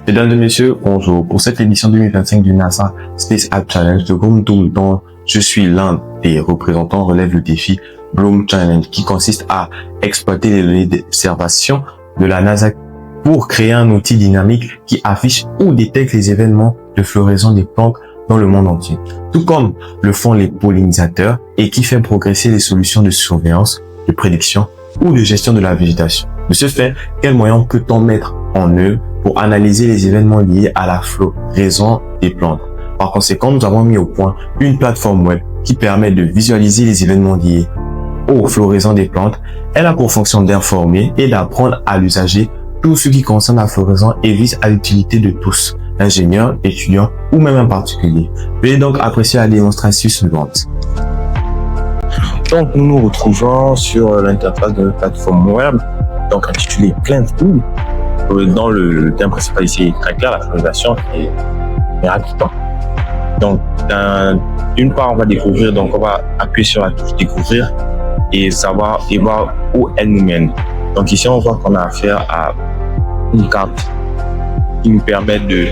Mesdames et messieurs, bonjour. Pour cette édition 2025 du NASA Space App Challenge de Bloom, dont je suis l'un des représentants, relève le défi Bloom Challenge qui consiste à exploiter les données d'observation de la NASA pour créer un outil dynamique qui affiche ou détecte les événements de floraison des plantes dans le monde entier, tout comme le font les pollinisateurs et qui fait progresser les solutions de surveillance, de prédiction ou de gestion de la végétation. De ce fait, quels moyens peut-on mettre en œuvre pour analyser les événements liés à la floraison des plantes? Par conséquent, nous avons mis au point une plateforme web qui permet de visualiser les événements liés aux floraisons des plantes. Elle a pour fonction d'informer et d'apprendre à l'usager tout ce qui concerne la floraison et vise à l'utilité de tous, ingénieurs, étudiants ou même un particulier. Veuillez donc apprécier la démonstration suivante. Donc, nous nous retrouvons sur l'interface de notre plateforme web, donc intitulée Plant Tool. Dans le thème principal ici est très clair, la florisation est rapide. Donc, d'une part, on va découvrir, donc on va appuyer sur la touche découvrir et savoir et voir où elle nous mène. Donc ici, on voit qu'on a affaire à une carte qui nous permet de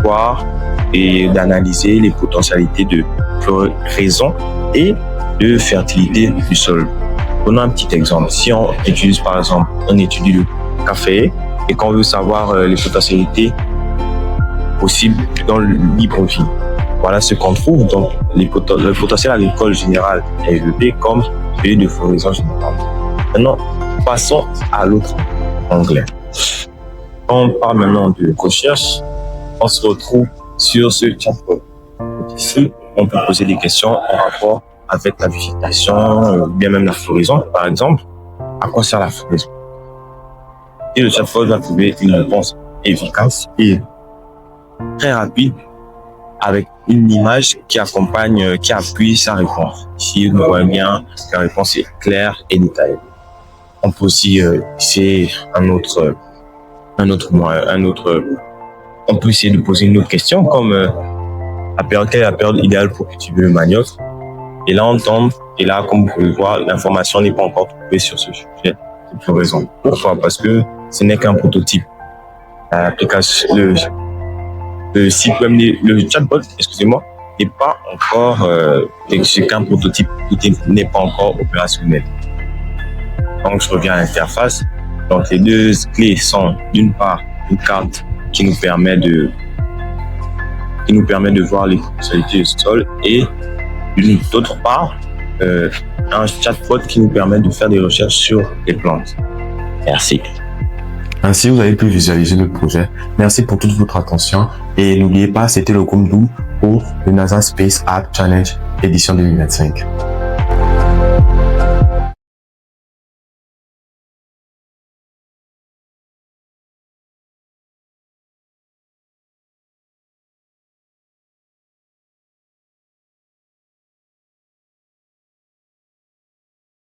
voir et d'analyser les potentialités de floraison et de fertilité du sol. Prenons un petit exemple. Si on utilise par exemple, on étudie le café et qu'on veut savoir les potentialités possibles dans le libre vie. Voilà ce qu'on trouve. Donc, le potentiel agricole général est élevé comme celui de floraison générale. Maintenant, passons à l'autre onglet. Quand on parle maintenant de recherche, on se retrouve sur ce chatbot. Ici, on peut poser des questions en rapport avec la végétation, bien même la floraison, par exemple. À quoi sert la floraison? Et le chatbot va trouver une réponse efficace et très rapide avec une image qui accompagne, qui appuie sa réponse. Ici, vous voyez bien que la réponse est claire et détaillée. On peut aussi essayer on peut essayer de poser une autre question comme quelle est la période idéale pour cultiver le manioc. Et là, comme vous pouvez voir, l'information n'est pas encore trouvée sur ce sujet de floraison. Pourquoi? Parce que ce n'est qu'un prototype. L'application, le site web, le chatbot, excusez-moi, n'est pas encore, c'est qu'un prototype, tout n'est pas encore opérationnel. Donc, je reviens à l'interface. Donc, les deux clés sont, d'une part, une carte qui nous permet de voir les potentialités du sol et d'autre part, un chatbot qui nous permet de faire des recherches sur les plantes. Merci. Ainsi, vous avez pu visualiser le projet. Merci pour toute votre attention. Et n'oubliez pas, c'était le Bloom pour le NASA Space App Challenge édition 2025.